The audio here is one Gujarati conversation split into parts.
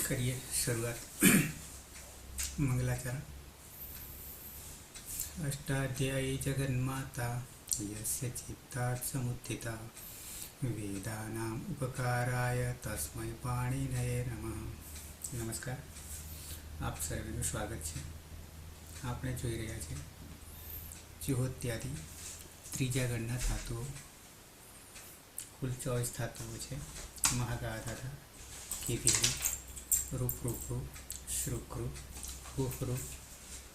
करिए शुरुआत। मंगलाचरण। अष्टाध्यायी जगन्माता यस्य चित्तात् समुत्थिता वेदानाम् उपकाराय तस्मै पाणिनये नमः। नमस्कार, આપ સર્વેનું સ્વાગત છે। આપણે જોઈ રહ્યા છીએ ચુહોત્યાદિ ત્રીજા ગણના ધાતુઓ। કુલ 24 ધાતુઓ છે। મહાગાધાતા, કીધીરી, રૂપરૂપરૂ, શ્રુકૃ, હુહૃ,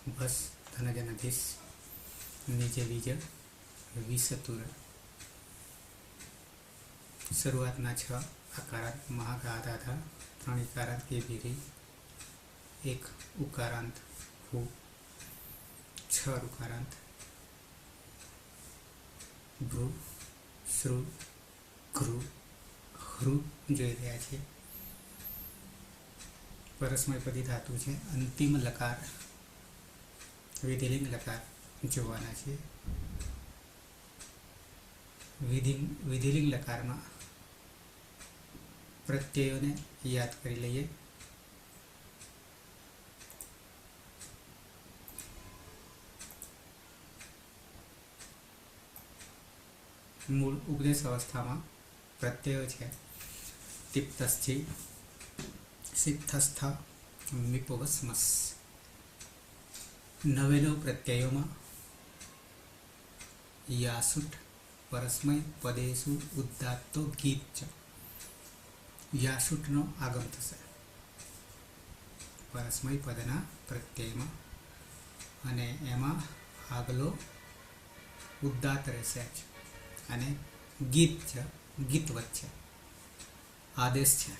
ભસ, ધનજનધિસ, નિજ બીજ, વિસતુર। શરૂઆતના 6 આકારાંત મહાગાધાતા, 3 ઇકારાંત કીધીરી, 1 ઉકારાંત હુ, 6 ઋકારાંત ભ્રુ, શ્રુ, ઘૃ, હૃ જોઈ રહ્યા છીએ। પરસ્મયપદી ધાતુ છે। અંતિમ લકાર વિધિલિંગ લકાર જોવાના છે। વિધિલિંગ લકારમાં પ્રત્યયોને યાદ કરી લઈએ। મૂળ ઉપદેશ અવસ્થામાં પ્રત્યયો છે। તિપ્તસ્થિ, સિદ્ધસ્થ, મિપવસ્મસ। નવેલો પ્રત્યયોમાં યાસુટ પરસ્મય પદેશુ ઉદાત્તો ગીત છે। યાસુટનો આગમ થશે પરસ્મય પદના પ્રત્યયમાં અને એમાં આગલો ઉદાત્ત રહેશે જ અને ગીત છે, ગીતવત છે, આદેશ છે,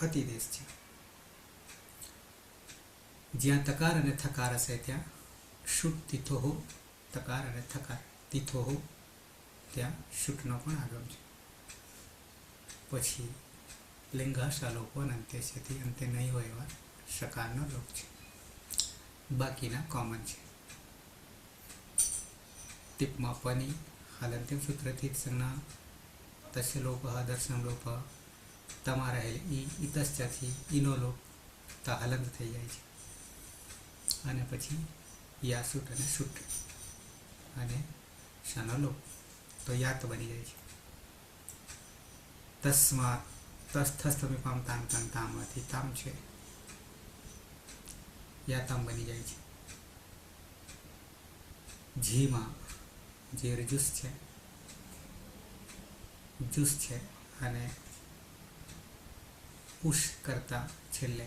અતિદેશ છે। જ્યાં તકાર અને થકાર હશે ત્યાં શુટ તિથોહો, તકાર અને થકાર તિથોહો ત્યાં શુટનો પણ આગમ છે। પછી લિંગાશા લોકો અંતે છે, અંતે નહીં હોય એવા શકારનો લોક છે, બાકીના કોમન છે। તિપમાં પની હાલંતિમ સૂત્રથી સંજ્ઞા તસ્ય લોપ દર્શન લોપ તમા રહેલ ઇતશ્ચથી ઈનો લોપ તા હલંત થઈ જાય છે અને પછી યાસુટ અને શુટ અને શાનો લોપ તો યાત બની જાય છે। તસ્માત તસ્થસ્થમિપામ તામ તામ તામથી તામ છે યાતામ બની જાય છે। ઝીમાં જે રજુસ છે, જુસ છે અને ઉશ કરતા છેલ્લે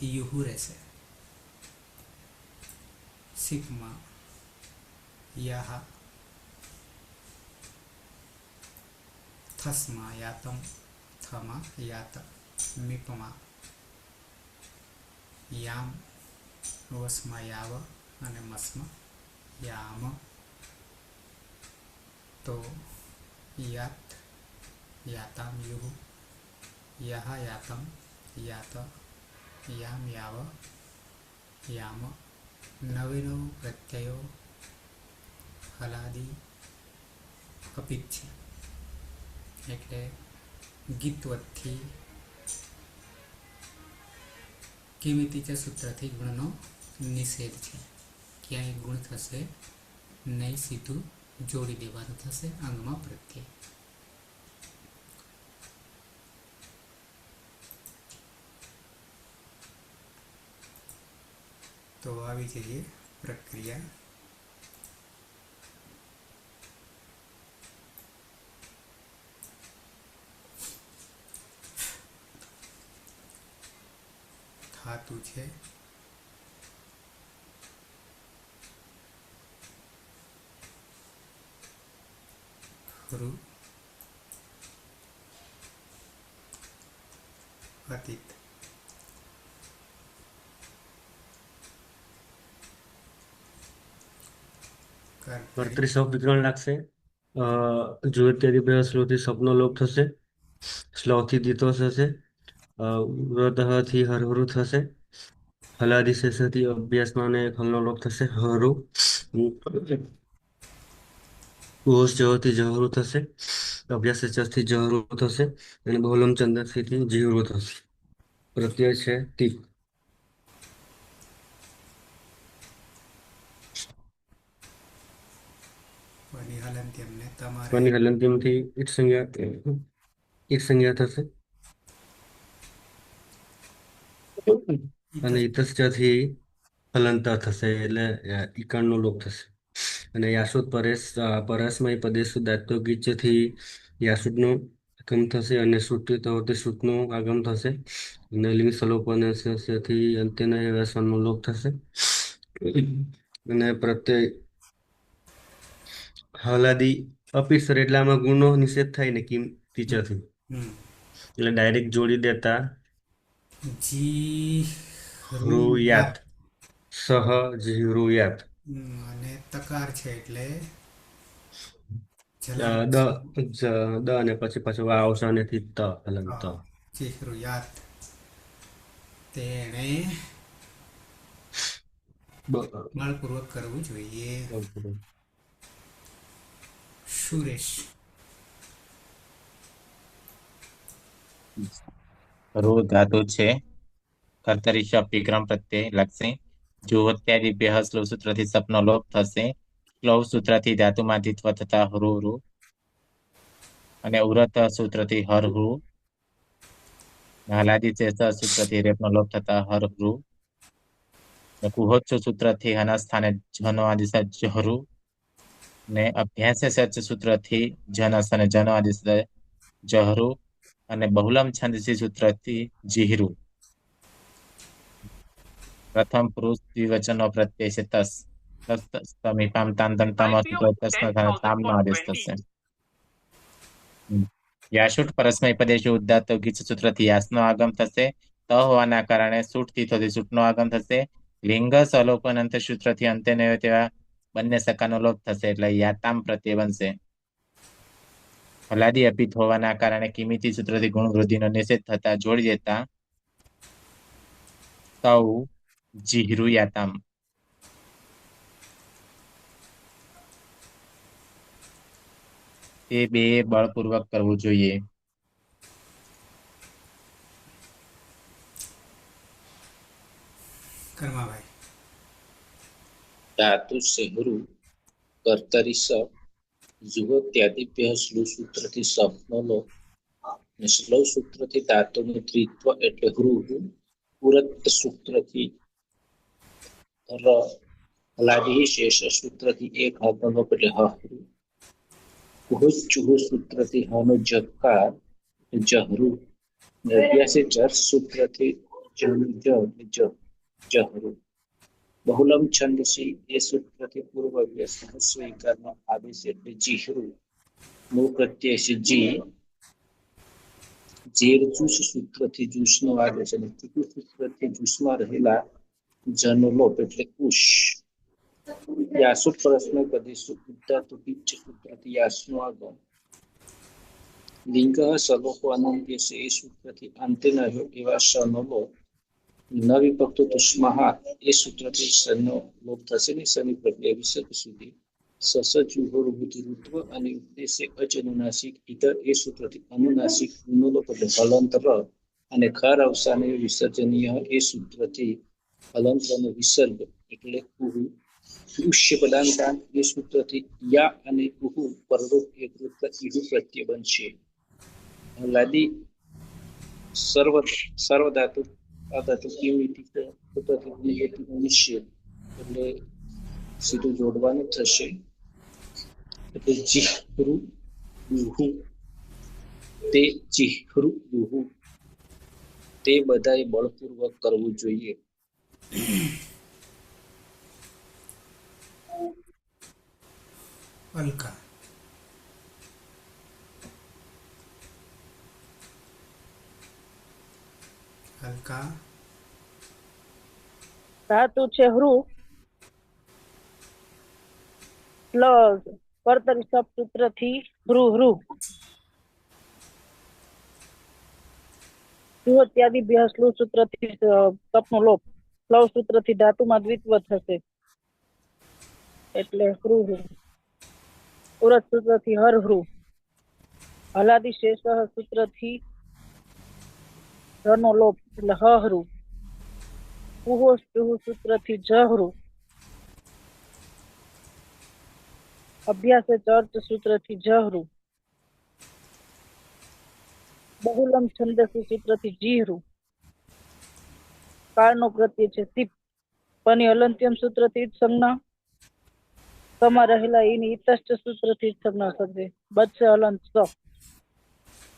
યુહુ રહેશે। સિપમાં યાહ, થસમાં યાતમ, થમાં યાત, મિપમાં યામ, વસમાં યાવ અને મસમાં યામ। તો યાત, યાતામ યુહુ, યાહ યાતમ, યાત, યામ યાવ, યામ। નવેનો પ્રત્યયો હલાદી અપિત છે એટલે ગીતવતથી કિમિતિ છે સૂત્રથી ગુણનો નિષેધ છે। ક્યાંય ગુણ થશે નહીં, સીધું જોડી દેવાનું થશે અંગમાં પ્રત્યય। તો આવી જઈએ પ્રક્રિયા। ધાતુ છે હૃ, અતીત, કર્તૃ વિગ્રહણ લાગશે। જો ઇત્યાદિ બે શ્લોથી સપનો લોપ થશે। શ્લોથી દીતો થશે। વ્રતથી હરહરુ થશે। હલાદિશેષથી અભ્યાસમાં અને ખલનો લોપ થશે હરુ। ઘોષ જવથી જહરુ થશે। અભ્યાસ થી જહરું થશે અને બહુલમ છંદથી જીવરું થશે. પ્રત્યય છે તી. પની હલંત્યમ ને તમારે પની હલંત્યમથી ઈટ સંજ્ઞા થશે અને ઇતસ્થી હલંતા થશે એટલે ઈકાળનો લોપ થશે. અને યાસુદ પરસ્મય પદેશુ દાતો ગીચથી યાસુદનો આગમ થશે અને શ્રુતનો આગમ થશે. અને લિંગ સલોપથી અંત્યના વ્યસનનો લોપ થશે. અને પ્રત્યય હલાદી અપિસર એટલે આમાં ગુણનો નિષેધ થાય ને કિમ ટીચરથી, હમ, એટલે ડાયરેક્ટ જોડી દેતા જી હૃયાત યાત. સહ જીહૃયાત. અને તકાર છે એટલે દ જલાંત. દ અને પછી પાછું આ અવસાનેથી ત હલંત. જીહૃયાત તેણે બળપૂર્વક કરવું જોઈએ. સુરેશ રો ધાતુ છે. કર્તરી શબ્દ વિક્રમ પ્રત્યે લક્ષી. જુહોત્યાદિભ્ય શ્લોવ સૂત્રથી સપનો લોપ થશે. શ્લોવ સૂત્રથી ધાતુમાં દ્વિત્વ થતા હૃ રૂ અને ઉરત સૂત્રથી હર હૃ. હલાદી સૂત્રથી રેપનો લોપ થતા હર હૃ. કુહોચ્ચ સૂત્રથી હના સ્થાને જનો આદિશ જહરુ. ને અભ્યાસ સચ સૂત્રથી જન સ્થાને જનો આદિશ જહરુ. અને બહુલમ છંદસી સૂત્રથી જીહરું. પ્રથમ પુરુષ દ્વિવચનો પ્રત્યય છે તસ. સમીપામ તાંતમ તામનો આદેશ થશે. યાશુટ પરસ્મય પદેશુ ઉદ્દાત ગીચ સૂત્રથી યાસનો આગમ થશે. ત હોવાના કારણે સૂટથી થતી સૂટનો આગમ થશે. લિંગ સલોપન અંત સૂત્રથી અંતે ન તેવા બંને સકાનો લોપ થશે એટલે યાતામ પ્રત્યય બનશે. હલાદી અપિત હોવાના કારણે કિમિતી સૂત્રથી ગુણ વૃદ્ધિનો નિષેધ થતા જોડી દેતા તૌ જીહૃયાતામ. તે બે બળપૂર્વક કરવું જોઈએ. કર્માભાઈ ધાતુ સેહરુ કર્તરી સ જુહોત્યાદિભ્ય શ્લુ સૂત્રથી સપનો લોપ અને શ્લવ સૂત્રથી ધાતુનું દ્વિત્વ એટલે હૃ. પુરત સૂત્રથી ર. હલાદી શેષ સૂત્રથી એક હાથનો લોપ એટલે હૃ. કુહોચ્ચુહુ સૂત્રથી હનો જકાર જહરુ. અભ્યાસે જર સૂત્રથી જહરુ. બહુલમ છંદસી એ સૂત્રથી પૂર્વ અભ્યાસ સ્વીકારનો આદેશ એટલે જીહરુ. મૂળ પ્રત્યય છે જી. જેર જુસ સૂત્રથી જુસનો આદેશ અને તિકુ સૂત્રથી જુસમાં રહેલા જનો લોપ એટલે કુશ. યાસુટ પરસ્મય પદેશુ ઉદ્દાતુ ગીચ સૂત્રથી યાસનો આગમ. લિંગ સલોપો અનંત્ય છે એ સૂત્રથી અંતે ન એવા શનો લોપ. ન વિભક્તો તુષ્મહા એ સૂત્રથી શનો લોપ થશે ને શનિ પ્રત્યય વિસર્ગ સુધી. સસ જુહોરુત્વ અને ઉપદેશે અચનુનાસિક ઇતર એ સૂત્રથી અનુનાસિક નો લોપ એટલે હલંતર અને ખર અવસાને વિસર્જનીય એ સૂત્રથી હલંત્ર અને વિસર્ગ એટલે કુહુ. ઉષ્ય પદાંતા એ સૂત્રથી યા અને કુહુ પરરૂપ એકરૂપ ઈહુ પ્રત્યય બનશે. લાદી સર્વ ધાતુ અધાતુ કિમિતિ નિષેધ એટલે સીધું જોડવાનું થશે. એટલે જીહૃ યુહુ તે જીહૃ યુહુ તે બધાએ બળપૂર્વક કરવું જોઈએ. અલકા હલકા ધાતુ છે હૃ. પ્લસ કર્તરી સૂત્રથી હૃ હૃ. જુહોત્યાદિભ્ય શ્લુ સૂત્રથી સપનો લોપ. સ્લવ સૂત્રથી ધાતુમાં દ્વિત્વ થશે એટલે હૃ હૃ. ઉરત સૂત્રથી હર હૃ. હલાદિશેષ સૂત્રથી રનો લોપ એટલે હરું. કુહોશ ચુહુ સૂત્રથી જહરું. અભ્યાસે ચર્ચ સૂત્રથી જહરું. બહુલમ છંદસી સૂત્રથી જીહરું. કાળનો પ્રત્યય છે સિપ. પની અલંત્યમ સૂત્રથી જ સંજ્ઞા. સમા રહેલા એની ઇતશ્ચ સૂત્રથી જ સંજ્ઞા સર્જે. બચશે હલંત સ.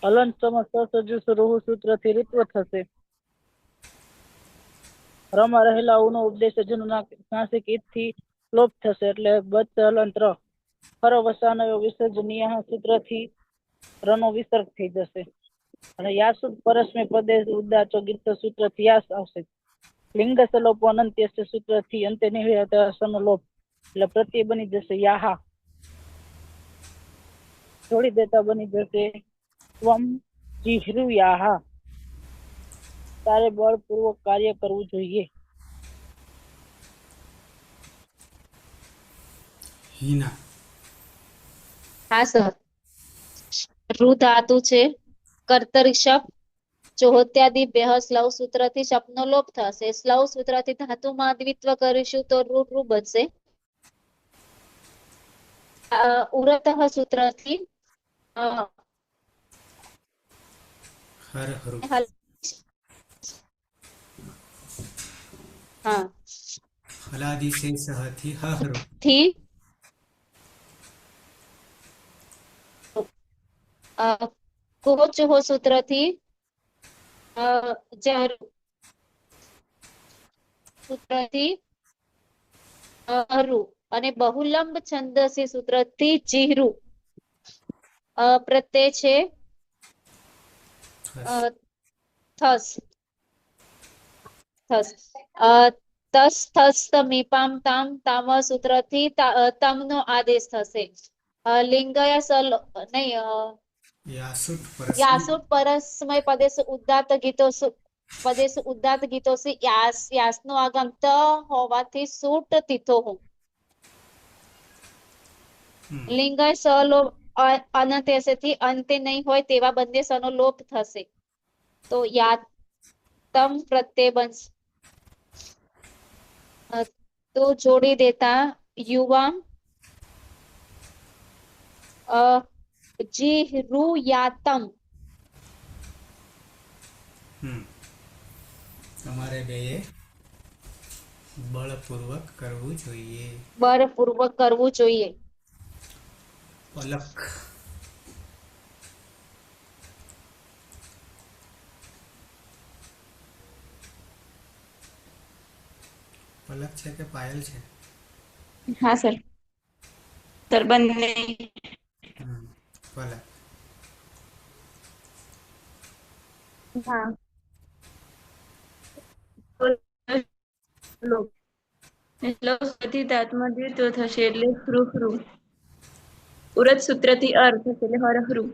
હલંત સમા સસજુસ રોહુ સૂત્રથી રીત્વ થશે. રમા રહેલા ઉનો ઉપદેશ જનો નાસિક ઈથી લોપ થશે એટલે બચશે હલંત ર. ખરો વસાનયો વિસર્જનીય સૂત્રથી રનો વિસર્ગ થઈ જશે. અને યાસુદ પરસ્મે પદે ઉદાચો ગીત સૂત્રથી યાસ આવશે. લિંગ સલોપો અનંત્ય સૂત્રથી અંતે નિહ્યતસનો લોપ એટલે પ્રત્યય બની જશે યાહા. જોડી દેતા બની જશે ત્વમ જીહ્રુ યાહા. તારે બળપૂર્વક કાર્ય કરવું જોઈએ. હિના. હા સર. રૂ ધાતુ છે કર્તરી શપ. ચોહોત્યાદિ બેહ સ્લવ સૂત્રથી શપનો લોપ થશે. સ્લવ સૂત્રથી ધાતુમાં દ્વિત્વ કરીશું તો રૂ રૂ બચશે. ઉરતઃ સૂત્રથી હર હરુ. હા હલાદિશેષથી હહરુ. થી કુહોચુહો સૂત્રથી જહરુ. સૂત્રથી હરુ અને બહુલંબ છંદસી સૂત્રથી જીહરુ. પ્રત્યય છે થસ. થસ. તસ થસ મીપામ તામ તામ સૂત્રથી તમનો આદેશ થશે. લિંગય સલ નહીં યાસુટ પરસ્મે યાસુટ પરસ્મય પદેશ ઉદાત્ત ગીતો પદેશ ઉદાત્ત ગીતોસી યાસનો આગમ ત હોવાથી સૂટ તીથો હું. લિંગય સલો અનંતેથી અંતે નહીં હોય તેવા બંને સનો લોપ થશે તો યાતમ પ્રત્યય બનશે. તો જોડી દેતા યુવામ જીહૃયાતમ. તમારે બેએ બળપૂર્વક કરવું જોઈએ. બળપૂર્વક કરવું જોઈએ. પલક. પલક છે કે પાયલ છે? હા સર. સર બંને. પલક. હા. ધાતુમાં દ્વિત્વ થશે એટલે ફ્રુ ફ્રુ. ઉરત સૂત્રથી અર્થ એટલે હરહરુ.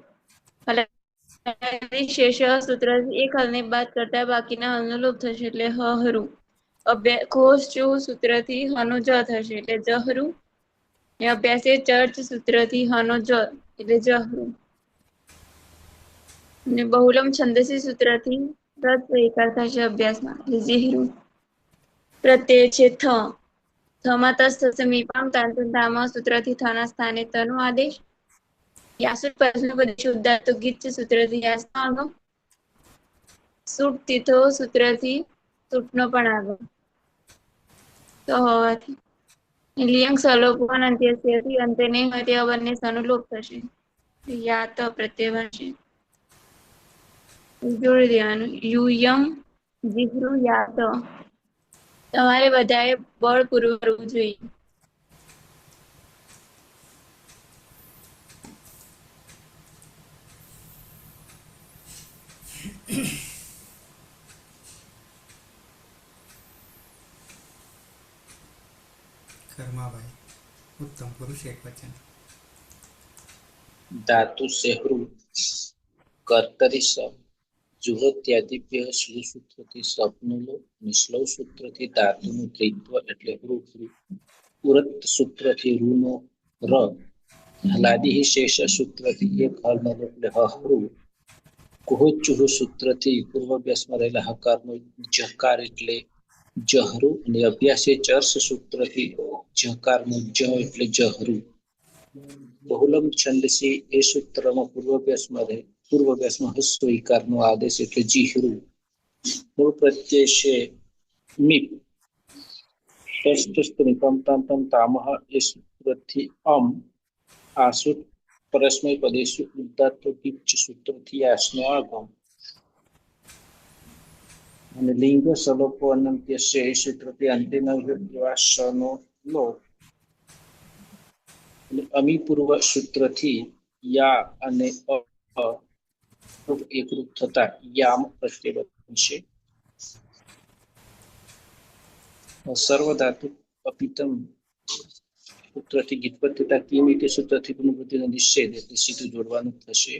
શેષ સૂત્રથી એક હલને બાદ કરતા બાકીના હલનો લોપ થશે એટલે હહરુ. કોષ ચુ સૂત્રથી હનો જ થશે એટલે જહરુ. અભ્યાસે ચર્ચ સૂત્રથી હનો જ એટલે જહરુ. અને બહુલમ છંદસી સૂત્રથી રસ એકાર થશે અભ્યાસમાં એટલે જીહરુ. પ્રત્યય છે થ. થમાં તસ થશે મીપામ તાંતુ તામા સૂત્રથી થના સ્થાને તનો આદેશ. યાસુટ પરસ્મે પદેશ ઉદાત્ત ગીચ સૂત્રથી યાસનો આગમ. સૂટ તીથો સૂત્રથી સૂટનો પણ આગમ. તો હોવાથી લિયંગ સલોપન અંત્યથી અંતે નહીં હોય તેવા બંને સનો લોપ થશે. યાત પ્રત્યય બનશે. જોડી દેવાનું યુયમ જીહ્રુ યાત. તમારે બધાએ બળપૂર્વક કરવું જોઈએ. કર્માભાઈ. ઉત્તમ પુરુષ એક વચન. धातु सेहरु कर्तरी सब जुहोत्यादिभ्य श्लू सूत्रથી સપનો લોપ નિશ્લવ સૂત્રથી ધાતુનું દ્વિત્વ એટલે હૃ. ઉરત સૂત્રથી રૂનો ર હલાદી શેષ સૂત્રથી એક હળનો એટલે હહરું. કુહોચુહ સૂત્રથી પૂર્વાભ્યાસમાં રહેલા હકારનો જકાર એટલે જહરું અને અભ્યાસે ચર્સ સૂત્રથી જકારનું જ એટલે જહરું. બહુલમ છંદસી એ સૂત્રમાં પૂર્વાભ્યાસમાં હસ્વ ઈકારનો આદેશ એટલે જીહરું. મૂળ પ્રત્યય છે મીપ. તમ તામહ એ સૂત્રથી આસુટ પરસ્મય પદેશુ ઉદાત્ત પિચ્ચ સૂત્રથી આસનો આગમ. અને લિંગ સલોપો અનંત્ય છે એ સૂત્રથી અંતિમ સનો લોપ. અમી પૂર્વ સૂત્રથી યા અને એકરૂપ થતા યામ પ્રત્યય બનશે. સર્વધાતુ અપિતમ સૂત્રથી ગીતપત્યતા કિમિતિ સૂત્રથી પુનઃપતિનો નિષેધ એટલે સીધું જોડવાનું થશે.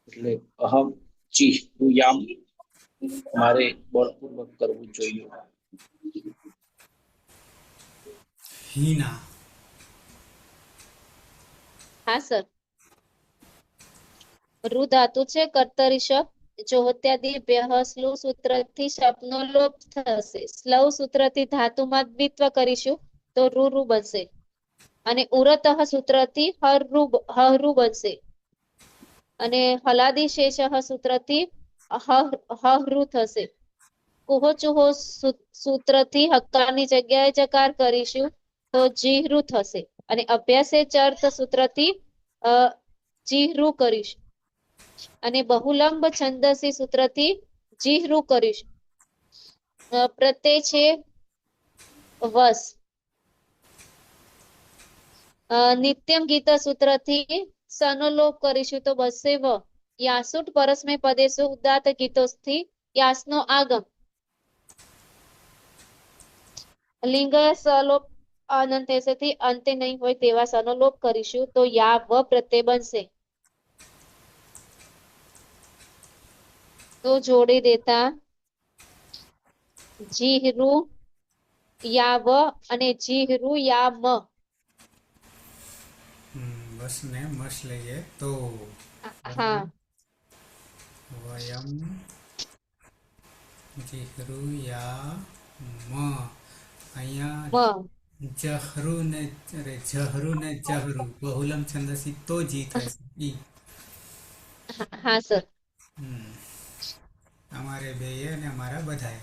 એટલે અહમ ચિહ્રુયામ મારે બળપૂર્વક કરવું જોઈએ. હીના હા સર. રૂ ધાતુ છે કર્તરી શબ્દ ચોહત્યાદિ સ્લુ સૂત્રથી શબ્દનો લોપ થશે. સ્લવ સૂત્રથી ધાતુમાં દ્વિત્વ કરીશું તો રૂ બનશે અને ઉરતઃ સૂત્રથી હરુ બનશે અને હલાદી શેષ સૂત્રથી હરુ થશે. કુહો ચુહો સૂત્રથી હક્કાની જગ્યાએ જકાર કરીશું તો જીહરુ થશે અને અભ્યાસે ચર્ત સૂત્રથી જીહરુ કરીશું અને બહુલંબ છંદસી સૂત્રથી જીહરુ કરીશું. પ્રત્યય છે વસ. નિત્યમ ગીત સૂત્રથી સનો લોપ કરીશું તો બસે વ. યાસુટ પરસ્મય પદેશુ ઉદાત ગીતોથી યાસનો આગમ. લિંગ સલોપ અનંતેશથી અંતે નહીં હોય તેવા સનો લોપ કરીશું તો યા વ પ્રત્યય બનશે. તો જોડી દેતા જીહરુ યા વ અને જીહરુ યા મ. બસ ને મસ લઈએ તો હા વયમ જીહરુયા મ. અહીંયા મ જહરુ ને જહરુ બહુલમ છંદસી તો જી થશે ઈ. હા સર. અમારે બે અને અમારા બધાએ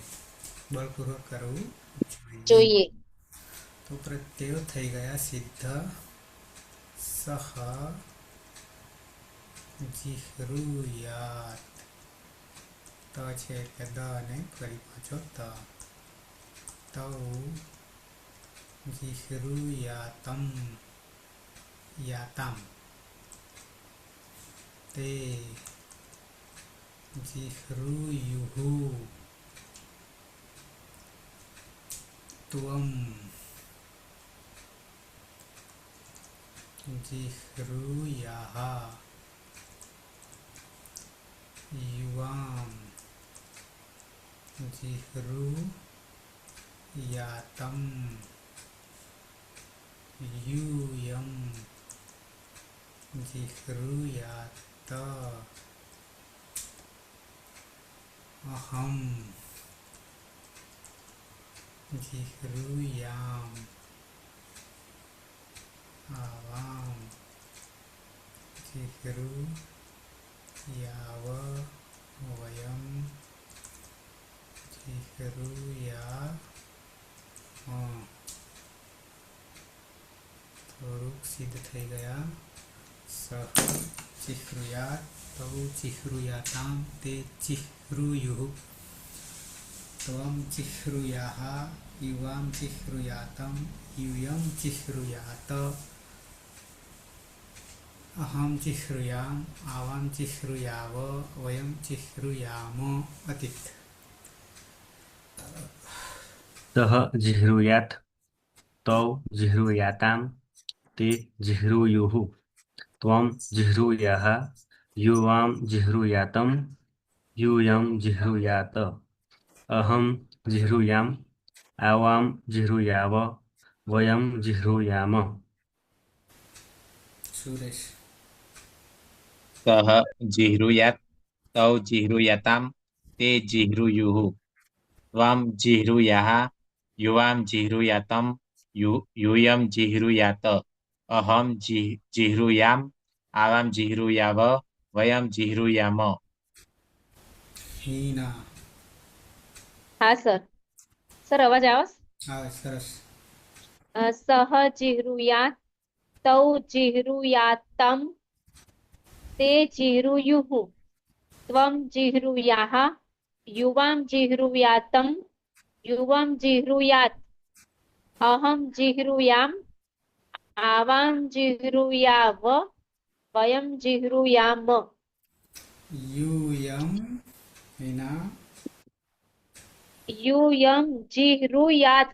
બળપૂર્વક કરવું જોઈએ. જોઈએ. તો પ્રત્યયો થઈ ગયા સિદ્ધ. સહ જીહરુયાત. ત છે એટલે દ અને ફરી પાછો ત. તૌ જીહરુયાતમ યાતામ. તે જીહૃયુહુ ત્વમ જીહૃયાહ યુવામ જીહૃયાતમ યુયમ જીહૃયાત અહમ જીહૃયામ આવામ જીહૃયાવ વયમ જીહૃયા થોડુંક સિદ્ધ થઈ ગયા. સહ ચિહ્રુયાત તૌ ચિહ્રુયાતામ તે ચિહ્રુયુઃ ત્વમ ચિહ્રુયાહ યુવામ ચિહ્રુયાતમ યુયમ ચિહ્રુયાત અહમ ચિહ્રુયામ આવામ ચિહ્રુયાવ વયમ ચિહ્રુયામ. અતિત. સહ જીહૃયાત તૌ જીહૃયાતામ તે જીહૃયુઃ ત્વમ જીહૃયાહ યુવામ જીહૃયાતમ યુયમ જીહૃયાત અહમ જીહૃયામ આવામ જીહૃયાવ વયમ જીહૃયામ. સુરેશ. સહ જીહ્રુયાત તૌ જીહ્રુયાતામ તે જીહ્રુયુઃ ત્વં જીહ્રુયાઃ યુવાં જીહ્રુયાતમ यूयं जिह्रुयात अहं जिह्रुयाम आवां जिह्रुयाव वयं जिह्रुयाम. હિના. હા સર. સર અવાજ આવે છે? આવે સરસ. સહ જીહ્રુયાત તૌ જીહ્રુયાતમ તે જીહ્રુયુઃ ત્વં જીહ્રુયાઃ યુવાં જીહ્રુયાતમ યુવં જીહ્રુયાત અહં જીહ્રુયામ આવાં જીહ્રુયાવ વયં જીહ્રુયામ. યુયમ. હિના. યુયં જીહ્રુયાત.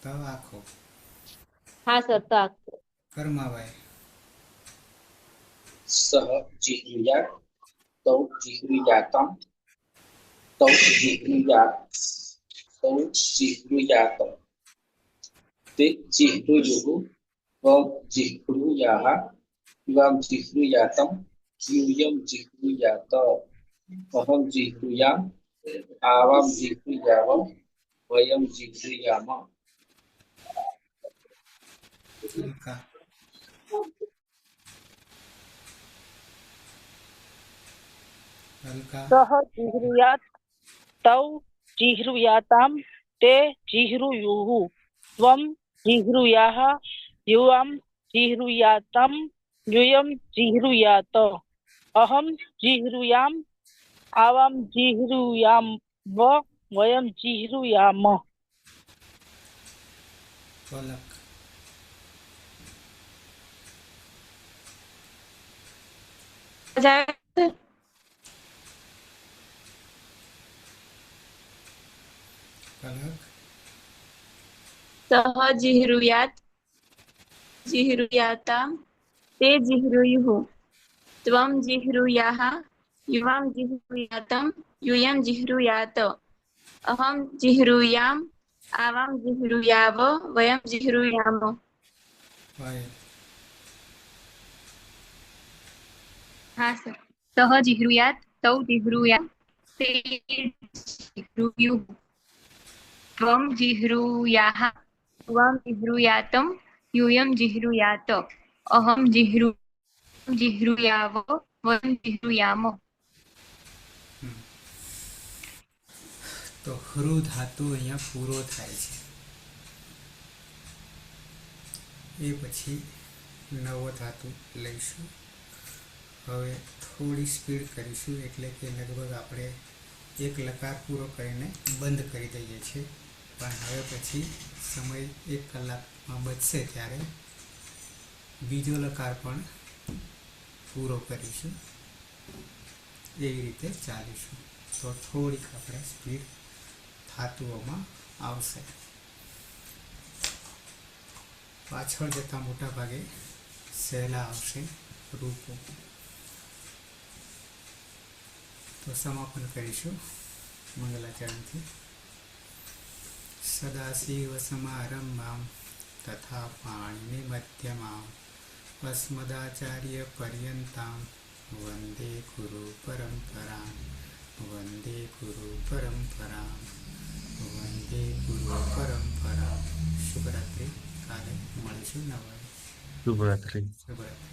તો આખો. હા સર. તો કર્માભાઈ. સહ જીહ્રુયાત તૌ જીહ્રુયાતમ તૌ જીહ્રુયાત તે જીહ્રુયુઃ ત્વં જીહ્રુયાઃ યુવાં જીહ્રુયાતમ यूयं जिह्रुयात अहं जिह्रुयाम आवां जिह्रुयाव वयं जिह्रुयाम. અલકા. અલકા. સહ જીહ્રુયાત તૌ જીહ્રુયાતામ તે જીહ્રુયુઃ ત્વં જીહ્રુયાઃ યુવાં જીહ્રુયાતમ યુયં જીહ્રુયાત અહં જીહ્રુયામ આવાં જીહ્રુયામ વયં જીહ્રુયામ. પલક. પલક. સહ જીહ્રુયાત જીહ્રુયાતામ તે જીહ્રુયુઃ ત્વં જીહ્રુયાઃ યુવાં જીહ્રુયાતમ યુયં જીહ્રુયાત અહં જીહ્રુયામ આવાં જીહ્રુયાવ વયં જીહ્રુયામ. પાયલ. હા સર. સહ જીહ્રુયાત તૌ જીહ્રુયાત તે જીહ્રુયુઃ ત્વં જીહ્રુયાઃ યુવાં જીહ્રુયાતમ યુયં જીહ્રુયાત અહં જીહ્રુયાવ વયં જીહ્રુયામ. તો હૃ ધાતુ અહીંયા પૂરો થાય છે. એ પછી નવો ધાતુ લઈશું. હવે થોડી સ્પીડ કરીશું, એટલે કે લગભગ આપણે એક લકાર પૂરો કરીને બંધ કરી દઈએ છીએ. પણ હવે પછી સમય 1 કલાકમાં બચશે ત્યારે બીજો લકાર પણ પૂરો કરીશું. એવી રીતે ચાલીશું. તો થોડીક આપણે સ્પીડ ધાતુઓમાં આવશે. પાછળ જતાં મોટા ભાગે સહેલા આવશે રૂપો. તો સમાપન કરીશું મંગલાચરણથી. સદાશિવ સમારંભામ તથા પાણિની મધ્યમામ અસ્મદાચાર્ય પર્યંતામ વંદે ગુરુ પરંપરામ વંદે ગુરુ પરંપરામ વંદે ગુરુ પરંપરામ. શુભરાત્રિ. કાલે મળીશું નવા. શુભરાત્રિ. શુભરાત્રિ.